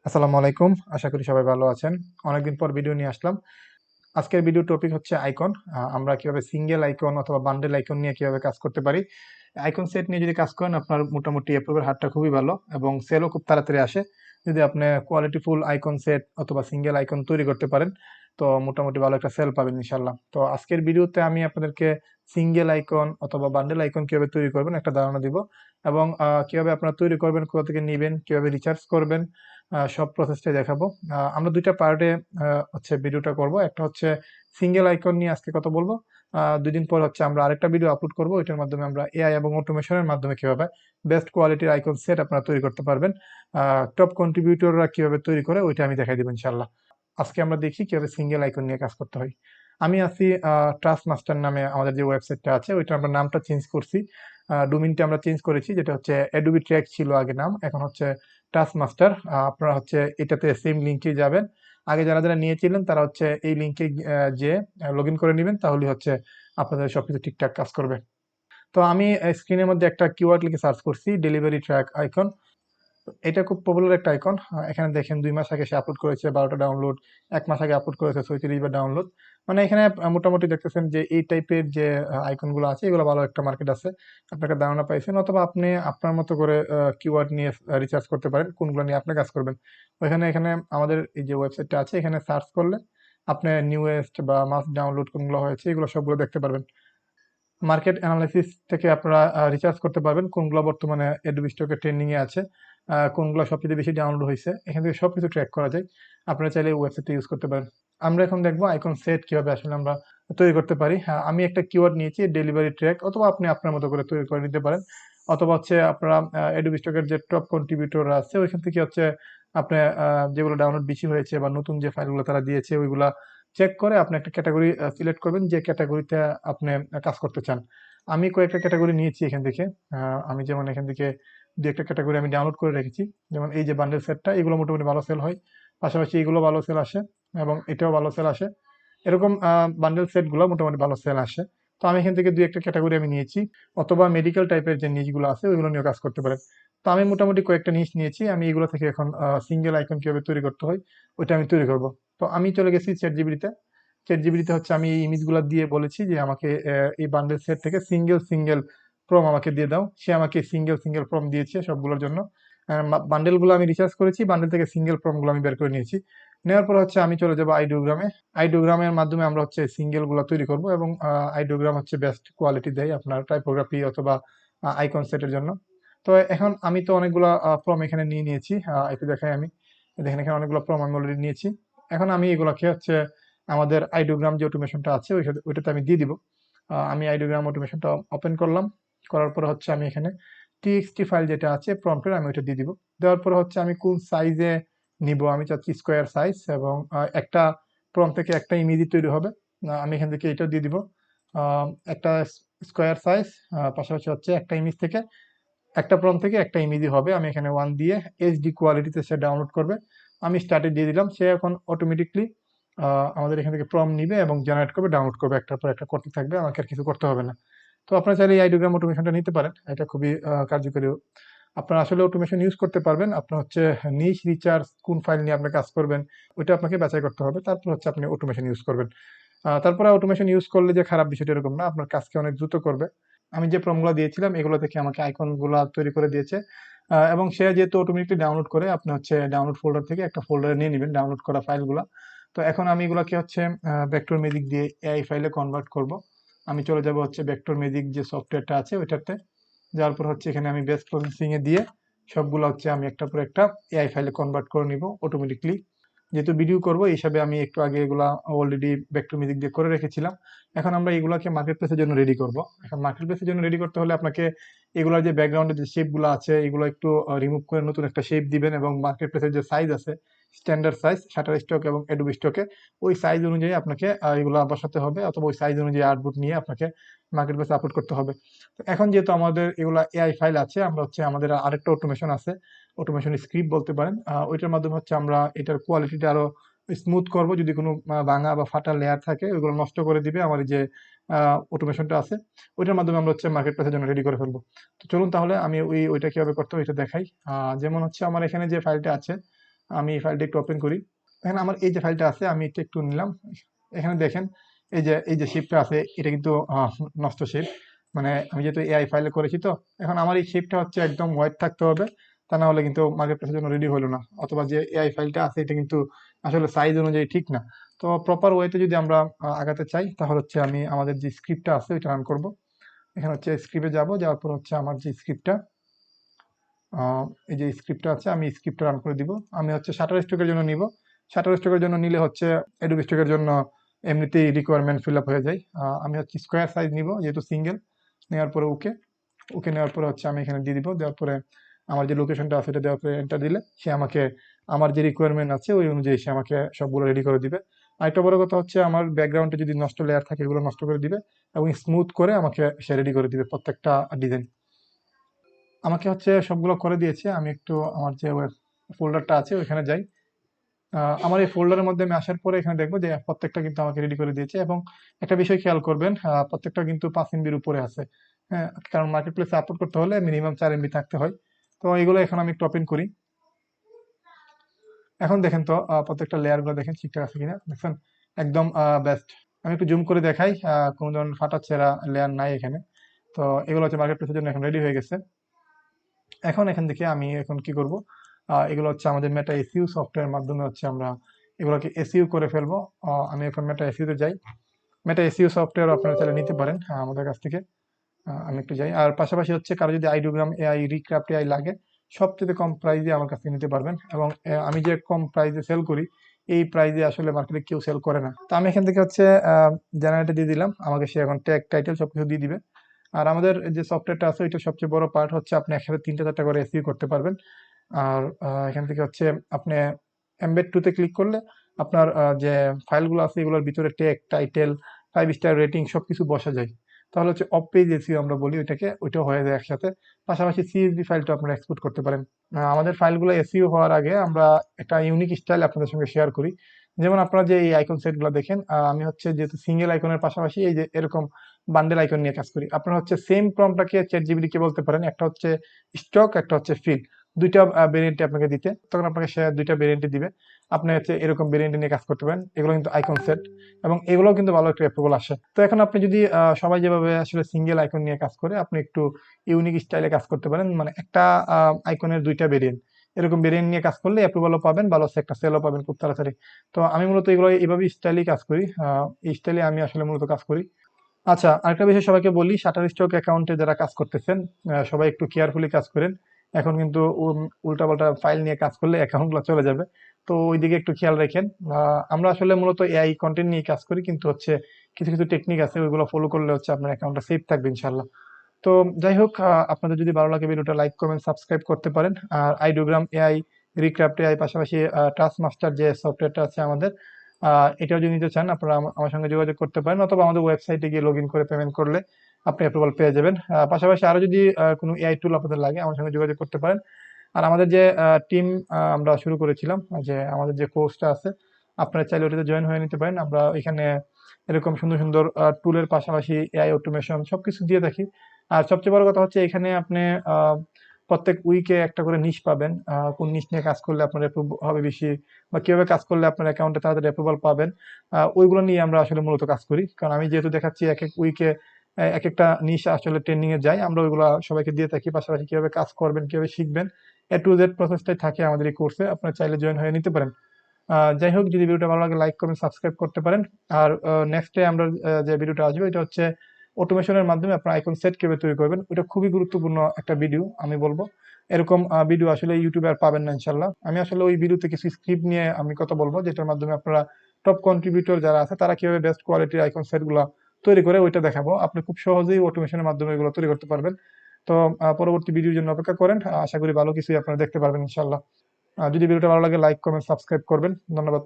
আসসালামু আলাইকুম। আশা করি সবাই ভালো আছেন। অনেকদিন পর ভিডিও নিয়ে আসলাম। আজকের ভিডিও টপিক হচ্ছে আইকন। আমরা কিভাবে সিঙ্গেল আইকন অথবা বান্ডেল আইকন নিয়ে কিভাবে কাজ করতে পারি। আইকন সেট নিয়ে যদি কাজ করেন আপনার মোটামুটি অ্যাপ্রুভের হারটা খুবই ভালো এবং সেলও খুব তাড়াতাড়ি আসে। যদি আপনি কোয়ালিটিফুল আইকন সেট অথবা সিঙ্গেল আইকন তৈরি করতে পারেন তো মোটামুটি ভালো একটা সেল পাবেন ইনশাল্লাহ। তো আজকের ভিডিওতে আমি আপনাদেরকে সিঙ্গেল আইকন অথবা বান্ডেল আইকন কিভাবে তৈরি করবেন একটা ধারণা দিব এবং কিভাবে আপনারা তৈরি করবেন, কোথা থেকে নিবেন, কিভাবে রিচার্জ করবেন, সব প্রসেসটাই দেখাবো। আমরা দুইটা পার্টে হচ্ছে ভিডিওটা করব। একটা হচ্ছে সিঙ্গেল আইকন নিয়ে আজকে কথা বলবো। 2 দিন পর হচ্ছে আমরা আরেকটা ভিডিও আপলোড করব। ওইটার মাধ্যমে আমরা এআই এবং অটোমেশনের মাধ্যমে কিভাবে বেস্ট কোয়ালিটির আইকন সেট আপনারা তৈরি করতে পারবেন। টপ কন্ট্রিবিউটররা কিভাবে তৈরি করে ওইটা আমি দেখাই দেবো ইনশাল্লাহ। আজকে আমরা দেখি কিভাবে সিঙ্গেল আইকন নিয়ে কাজ করতে হয়। আমি আছি ট্রাস্ট মাস্টার নামে আমাদের যে ওয়েবসাইটটা আছে ওইটা আমরা নামটা চেঞ্জ করছি। ডোমেইনটা আমরা চেঞ্জ করেছি, যেটা হচ্ছে অ্যাডোবি ট্র্যাক ছিল আগে নাম, এখন হচ্ছে টাস্ক মাস্টার। আপনারা হচ্ছে এটাতে সেম লিঙ্কে যাবেন। আগে যারা যারা নিয়েছিলেন তারা হচ্ছে এই লিঙ্কে যে লগ ইন করে নেবেন, তাহলে হচ্ছে আপনাদের সবকিছু ঠিকঠাক কাজ করবে। তো আমি স্ক্রিনের মধ্যে একটা কিওয়ার্ড লিখে সার্চ করছি, ডেলিভারি ট্র্যাক আইকন। এটা খুব পপুলার একটা আইকন। এখানে দেখেন 2 মাস আগে সে আপলোড করেছে 12টা ডাউনলোড, 1 মাস আগে আপলোড করেছে 36 বার ডাউনলোড। মানে এখানে মোটামুটি দেখতেছেন যে এই টাইপের যে আইকন গুলো আছে এগুলো ভালো একটা মার্কেট আছে। আপনাকে ধারণা পাইছেন, অথবা আপনি আপনার মতো করে কিওয়ার্ড নিয়ে রিসার্চ করতে পারেন কোনগুলো নিয়ে আপনি কাজ করবেন। ওইখানে এখানে আমাদের এই যে ওয়েবসাইটটা আছে এখানে সার্চ করলে আপনি নিউয়েস্ট বা মাস্ট ডাউনলোড কোনগুলো হয়েছে এগুলো সবগুলো দেখতে পারবেন। মার্কেট অ্যানালাইসিস থেকে আপনারা রিসার্চ করতে পারবেন কোনগুলো বর্তমানে অ্যাডোবি স্টকে ট্রেন্ডিং এ আছে, কোনগুলো সবচেয়ে বেশি ডাউনলোড হয়েছে। এখান থেকে সবকিছু ট্র্যাক করা যায়। আপনারা চাইলে ওয়েবসাইটটা ইউজ করতে পারেন। আমরা এখন দেখবো আইকন সেট কিভাবে আসলে আমরা তৈরি করতে পারি। হ্যাঁ, আমি একটা কিওয়ার্ড নিয়েছি ডেলিভারি ট্র্যাক, অথবা আপনি আপনার মতো করে তৈরি করে নিতে পারেন। অথবা হচ্ছে আপনারা অ্যাডোবি স্টকের যে টপ কন্ট্রিবিউটর আছে ওইখান থেকে হচ্ছে আপনি যেগুলো ডাউনলোড বেশি হয়েছে বা নতুন যে ফাইলগুলো তারা দিয়েছে ওইগুলা চেক করে আপনি একটা ক্যাটাগরি সিলেক্ট করবেন যে ক্যাটাগরিতে আপনি কাজ করতে চান। আমি কয়েকটা ক্যাটাগরি নিয়েছি এখান থেকে। আমি যেমন এখান থেকে দু একটা ক্যাটাগরি আমি ডাউনলোড করে রেখেছি। যেমন এই যে বান্ডেল সেটটা, এগুলো মোটামুটি ভালো সেল হয়। পাশাপাশি এগুলো ভালো সেল আসে এবং এটাও ভালো সেল আসে। এরকম বান্ডেল সেট গুলো মোটামুটি ভালো সেল আসে। তো আমি এখান থেকে দু একটা ক্যাটাগরি আমি নিয়েছি। অথবা মেডিকেল টাইপের যে নিচ গুলো আছে ওইগুলো নিয়ে কাজ করতে পারেন। তো আমি মোটামুটি কয়েকটা নিচ নিয়েছি। আমি এগুলো থেকে এখন সিঙ্গেল আইকন কিভাবে তৈরি করতে হয় ওইটা আমি তৈরি করব। তো আমি চলে গেছি চ্যাট জিবিটিতে। চ্যাট জিপিটিতে হচ্ছে আমি এই ইমেজগুলো দিয়ে বলেছি যে আমাকে এই বান্ডেল সেট থেকে সিঙ্গেল সিঙ্গেল প্রম আমাকে দিয়ে দাও। সে আমাকে সিঙ্গেল সিঙ্গেল প্রম দিয়েছে সবগুলোর জন্য। বান্ডেলগুলো আমি রিসার্চ করেছি, বান্ডেল থেকে সিঙ্গেল প্রমগুলো আমি বের করে নিয়েছি। নেওয়ার পর হচ্ছে আমি চলে যাবো আইডিওগ্রামে। আইডিওগ্রামের মাধ্যমে আমরা হচ্ছে সিঙ্গেল গুলো তৈরি করব এবং আইডিওগ্রাম হচ্ছে বেস্ট কোয়ালিটি দেয় আপনার টাইপোগ্রাফি অথবা আইকন সেটের জন্য। তো এখন আমি তো অনেকগুলো প্রম এখানে নিয়ে নিয়েছি। একটু দেখাই আমি, দেখেন এখানে অনেকগুলো প্রম আমি অলরেডি নিয়েছি। এখন আমি এগুলোকে হচ্ছে আমাদের আইডিওগ্রাম যে অটোমেশনটা আছে ওইটাতে আমি দিয়ে দিব। আমি আইডিওগ্রাম অটোমেশনটা ওপেন করলাম। করার পর হচ্ছে আমি এখানে টিএক্সটি ফাইল যেটা আছে প্রম্পটের আমি ওইটা দিয়ে দিব। দেওয়ার পর হচ্ছে আমি কোন সাইজে নিব, আমি চাচ্ছি স্কোয়ার সাইজ এবং একটা প্রম্পট থেকে একটা ইমেজই তৈরি হবে। আমি এখান থেকে এটা দিয়ে দিব একটা স্কোয়ার সাইজ। পাশাপাশি হচ্ছে একটা ইমেজ থেকে একটা প্রম্পট থেকে একটা ইমেজই হবে। আমি এখানে 1 দিয়ে এইচডি কোয়ালিটিতে সে ডাউনলোড করবে। আমি স্টার্টে দিয়ে দিলাম, সে এখন অটোমেটিকলি আমাদের এখান থেকে প্রম্পট নিবে এবং জেনারেট করবে, ডাউনলোড করবে, একটার পর একটা করতে থাকবে, আমাকে আর কিছু করতে হবে না। তো আপনারা চাইলে এই আইডিওগ্রাম অটোমেশনটা নিতে পারেন, এটা খুবই কার্যকরী। আপনারা আসলে অটোমেশন ইউজ করতে পারবেন। আপনার হচ্ছে নিশ রিচার্জ কোন ফাইল নিয়ে আপনি কাজ করবেন ওইটা আপনাকে বাছাই করতে হবে, তারপর হচ্ছে আপনি অটোমেশন ইউজ করবেন। তারপরে অটোমেশন ইউজ করলে যে খারাপ বিষয়টা এরকম না, আপনার কাজকে অনেক দ্রুত করবে। আমি যে প্রমগুলো দিয়েছিলাম এগুলো থেকে আমাকে আইকন গুলা তৈরি করে দিয়েছে। এবং সে যেহেতু অটোমেটিকলি ডাউনলোড করে, আপনি হচ্ছে ডাউনলোড ফোল্ডার থেকে একটা ফোল্ডারে নিয়ে নেবেন ডাউনলোড করা ফাইলগুলো। তো এখন আমি এগুলোকে হচ্ছে ভেক্টর ম্যাজিক দিয়ে এআই ফাইলে কনভার্ট করব। আমি চলে যাব হচ্ছে ভেক্টর ম্যাজিক যে সফটওয়্যারটা আছে ওইটাতে। যাওয়ার পর হচ্ছে এখানে আমি বেস প্রসেসিং এ দিয়ে সবগুলো হচ্ছে আমি একটা পর একটা এআই ফাইলে কনভার্ট করে নিব অটোমেটিকলি। যেহেতু ভিডিও করব এই হিসাবে আমি একটু আগে এগুলা অলরেডি ভেক্টর মিউজিক দিয়ে করে রেখেছিলাম। এখন আমরা এগুলাকে মার্কেট প্লেসের জন্য রেডি করব। এখন মার্কেট প্লেসের জন্য রেডি করতে হলে আপনাকে এগুলার যে ব্যাকগ্রাউন্ডের যে শেপ গুলো আছে এগুলো একটু রিমুভ করে নতুন একটা শেপ দিবেন এবং মার্কেট প্লেসের যে সাইজ আছে স্ট্যান্ডার্ড সাইজ শাটার স্টক এবং অ্যাডোবি স্টকে ওই সাইজ অনুযায়ী আপনাকে এগুলা বসাতে হবে, অথবা ওই সাইজ অনুযায়ী আউটপুট নিয়ে আপনাকে মার্কেট প্লেসে আপলোড করতে হবে। তো এখন যেহেতু আমাদের এগুলা এআই ফাইল আছে, আমরা হচ্ছে আমাদের আরেকটা অটোমেশন আছে, অটোমেশন স্ক্রিপ্ট বলতে পারেন। ওইটার মাধ্যমে হচ্ছে আমরা এটার কোয়ালিটিটা আরো স্মুথ করব। যদি কোনো ভাঙা বা ফাটা লেয়ার থাকে ওইগুলো নষ্ট করে দিবে আমার এই যে অটোমেশনটা আছে। ওইটার মাধ্যমে আমরা হচ্ছে মার্কেট প্লেসের জন্য রেডি করে ফেলবো। তো চলুন তাহলে আমি ওইটা কিভাবে করতে হয় ওইটা দেখাই। যেমন হচ্ছে আমার এখানে যে ফাইলটা আছে আমি এই ফাইলটা একটু ওপেন করি। এখানে আমার এই যে ফাইলটা আছে আমি এটা একটু নিলাম। এখানে দেখেন এই যে শেপটা আছে এটা কিন্তু নষ্ট শেপ। মানে আমি যেহেতু এআই ফাইলে করেছি, তো এখন আমার এই শেপটা হচ্ছে একদম হোয়াইট থাকতে হবে, তা না হলে কিন্তু মার্কেট প্লেসের জন্য রেডি হলো না। অথবা যে এআই ফাইলটা আছে এটা কিন্তু আসলে সাইজ অনুযায়ী ঠিক না। তো প্রপার ওয়েতে যদি আমরা আগাতে চাই, তাহলে হচ্ছে আমি আমাদের যে স্ক্রিপ্টটা আছে ওইটা রান করব। এখানে হচ্ছে স্ক্রিপ্টে যাওয়ার পর হচ্ছে আমার যে স্ক্রিপ্টটা, এই যে স্ক্রিপ্টটা আছে আমি স্ক্রিপ্টটা রান করে দিব। আমি হচ্ছে শাটার স্টকের জন্য নিব। শাটার স্টকের জন্য নিলে হচ্ছে অ্যাডোবি স্টকের জন্য এমনিতেই রিকোয়ারমেন্ট ফিল আপ হয়ে যায়। আমি হচ্ছে স্কোয়ার সাইজ নিব যেহেতু সিঙ্গেল। নেওয়ার পরে ওকে, ওকে নেওয়ার পরে হচ্ছে আমি এখানে দিয়ে দিব। দেওয়ার পরে আমার যে লোকেশনটা আছে এটা দেওয়ার পরে এন্টার দিলে সে আমাকে আমার যে রিকোয়ারমেন্ট আছে ওই অনুযায়ী সে আমাকে সবগুলো রেডি করে দিবে। আরেকটা বড় কথা হচ্ছে আমার ব্যাকগ্রাউন্ডে যদি নষ্ট লেয়ার থাকে এগুলো নষ্ট করে দিবে এবং স্মুথ করে আমাকে সে রেডি করে দিবে প্রত্যেকটা ডিজাইন। আমাকে হচ্ছে সবগুলো করে দিয়েছে। আমি একটু আমার যে ফোল্ডারটা আছে ওইখানে যাই। আমার এই ফোল্ডারের মধ্যে আমি আসার পরে এখানে দেখবো যে প্রত্যেকটা কিন্তু আমাকে রেডি করে দিয়েছে। এবং একটা বিষয় খেয়াল করবেন, প্রত্যেকটা কিন্তু 5 এমবির উপরে আছে। হ্যাঁ, কারণ মার্কেট প্লেসে আপলোড করতে হলে মিনিমাম 4 এমবি থাকতে হয়। তো এগুলো এখন আমি একটু ওপেন করি। এখন দেখেন তো প্রত্যেকটা লেয়ার গুলো দেখেন ঠিকঠাক আছে কিনা, দেখছেন একদম বেস্ট। আমি একটু জুম করে দেখাই, কোনো ধরনের ফাটা ছেঁড়া লেয়ার নাই এখানে। তো এগুলো হচ্ছে মার্কেট প্লেসের জন্য এখন রেডি হয়ে গেছে। এখন এখান থেকে আমি এখন কি করব, এগুলো হচ্ছে আমাদের মেটা এসইউ সফটওয়্যার মাধ্যমে হচ্ছে আমরা এগুলোকে এসইউ করে ফেলবো। আমি এখন মেটা এসইউ তে যাই। মেটা এসইউ সফটওয়্যার আপনারা চাইলে নিতে পারেন আমাদের কাছ থেকে। আমি একটু যাই। আর পাশাপাশি হচ্ছে কারো যদি আইডিওগ্রাম এআই, রিক্রাফট এআই লাগে, সবচেয়ে কম প্রাইসে আমার কাছ থেকে নিতে পারবেন। এবং আমি যে কম প্রাইসে সেল করি এই প্রাইসে আসলে মার্কেটে কেউ সেল করে না। তো আমি এখান থেকে হচ্ছে জেনারেটর দিয়ে দিলাম, আমাকে সে এখন ট্যাগ টাইটেল সবকিছু দিয়ে দিবে। আর আমাদের যে সফটওয়্যারটা আছে ওইটা সবচেয়ে বড় পার্ট হচ্ছে আপনি একসাথে 3টা 4টা করে এসইউ করতে পারবেন। আর এখান থেকে হচ্ছে আপনি এমবেড টুতে ক্লিক করলে আপনার যে ফাইলগুলো আছে এগুলোর ভিতরে ট্যাগ টাইটেল 5 স্টার রেটিং সবকিছু বসা যায়। তাহলে হচ্ছে অফ পেজ এসইও আমরা বলি ওইটাকে, ওইটাও হয়ে যায় একসাথে। পাশাপাশি সিএসভি ফাইলটা আপনারা এক্সপোর্ট করতে পারেন। আমাদের ফাইলগুলো এসইও হওয়ার আগে আমরা একটা ইউনিক স্টাইল আপনাদের সঙ্গে শেয়ার করি। যেমন আপনারা যে এই আইকন সেটগুলো দেখেন, আমি হচ্ছে যেহেতু সিঙ্গেল আইকনের পাশাপাশি এই যে এরকম বান্ডেল আইকন নিয়ে কাজ করি। আপনারা হচ্ছে সেম প্রম্পটটাকে চ্যাট জিপিটি কে বলতে পারেন, একটা হচ্ছে স্টক, একটা হচ্ছে ফিল। দুইটা ভেরিয়েন্টে আপনাকে দিতে, তখন আপনাকে সে দুইটা ভেরিয়েন্টে দিবে। আপনি হচ্ছে এরকম ভেরিয়েন্টে নিয়ে কাজ করতে পারেন। এগুলো কিন্তু আইকন সেট এবং এগুলোও কিন্তু ভালো একটা অ্যাপ্রুভাল আসে। তো এখন আপনি যদি সবাই যেভাবে আসলে সিঙ্গেল আইকন নিয়ে কাজ করে আপনি একটু ইউনিক স্টাইলে কাজ করতে পারেন, মানে একটা আইকনের দুইটা ভেরিয়েন্ট, এরকম ভেরিয়েন্ট নিয়ে কাজ করলে অ্যাপ্রুভালও পাবেন, ভালো একটা সেলও পাবেন খুব তাড়াতাড়ি। তো আমি মূলত এগুলো এইভাবে স্টাইলেই কাজ করি। এই স্টাইলে আমি আসলে মূলত কাজ করি। আচ্ছা, আরেকটা বিষয় সবাইকে বলি, শাটার স্টক অ্যাকাউন্টে যারা কাজ করতেছেন সবাই একটু কেয়ারফুলি কাজ করেন। এখন কিন্তু উল্টাপাল্টা ফাইল নিয়ে কাজ করলে অ্যাকাউন্টগুলো চলে যাবে। তো ওইদিকে একটু খেয়াল রাখেন। আমরা আসলে মূলত এআই কন্টেন্ট নিয়ে কাজ করি, কিন্তু হচ্ছে কিছু কিছু টেকনিক আছে ওইগুলো ফলো করলে হচ্ছে আপনার অ্যাকাউন্টটা সেফ থাকবে ইনশাল্লাহ। তো যাই হোক, আপনাদের যদি ভালো লাগে ভিডিওটা লাইক কমেন্ট সাবস্ক্রাইব করতে পারেন। আর আইডিওগ্রাম এআই, রিক্রাফট এআই পাশাপাশি টাস্ক মাস্টার যে সফটওয়্যারটা আছে আমাদের, এটাও যদি নিতে চান আপনারা আমার সঙ্গে যোগাযোগ করতে পারেন, অথবা আমাদের ওয়েবসাইটে গিয়ে লগ ইন করে পেমেন্ট করলে আপনি অ্যাপ্রুভাল পেয়ে যাবেন। পাশাপাশি আরো যদি কোনো এআই টুল আপনাদের লাগে আমার সঙ্গে যোগাযোগ করতে পারেন। আর আমাদের যে টিম আমরা শুরু করেছিলাম, যে আমাদের যে কোর্সটা আছে, আপনারা চাইলে ওটাতে জয়েন হয়ে নিতে পারেন। আমরা এখানে এরকম সুন্দর সুন্দর টুলের পাশাপাশি এআই অটোমেশন সবকিছু দিয়ে থাকি। আর সবচেয়ে বড় কথা হচ্ছে এখানে আপনি আহ, প্রত্যেক উইকে একটা করে নিশ পাবেন, কোন নিশ নিয়ে কাজ করলে আপনার অ্যাপ্রুভ হবে বেশি, বা কিভাবে কাজ করলে আপনার অ্যাকাউন্টে তাড়াতাড়ি অ্যাপ্রুভাল পাবেন। ওইগুলো নিয়ে আমরা আসলে মূলত কাজ করি, কারণ আমি যেহেতু দেখাচ্ছি এক এক উইকে এক একটা নিশ আসলে ট্রেন্ডিং এ যায়, আমরা ওইগুলো সবাইকে দিয়ে থাকি। পাশাপাশি কিভাবে কাজ করবেন, কিভাবে শিখবেন, A to Z প্রসেসটাই থাকে আমাদের এই কোর্সে, আপনারা চাইলে জয়েন হয়ে নিতে পারেন। যাই হোক, যদি ভিডিওটা ভালো লাগে লাইক কমেন্ট সাবস্ক্রাইব করতে পারেন। আর নেক্সট ডে আমরা যে ভিডিওটা আসবে এটা হচ্ছে অটোমেশনের মাধ্যমে আপনার আইকন সেট কিভাবে তৈরি করবেন, ওটা খুবই গুরুত্বপূর্ণ একটা ভিডিও আমি বলবো। এরকম ভিডিও আসলে ইউটিউবে আর পাবেন না ইনশাল্লাহ। আমি আসলে ওই ভিডিওতে কিছু স্ক্রিপ্ট নিয়ে আমি কথা বলবো, যেটার মাধ্যমে আপনারা টপ কন্ট্রিবিউটর যারা আছে তারা কিভাবে বেস্ট কোয়ালিটির আইকন সেট গুলা তৈরি করে ওইটা দেখাবো। আপনি খুব সহজেই অটোমেশনের মাধ্যমে এগুলো তৈরি করতে পারবেন। তো পরবর্তী ভিডিওর জন্য অপেক্ষা করেন। আশা করি ভালো কিছুই আপনারা দেখতে পারবেন ইনশাল্লাহ। যদি ভিডিওটা ভালো লাগে লাইক কমেন্ট সাবস্ক্রাইব করবেন। ধন্যবাদ।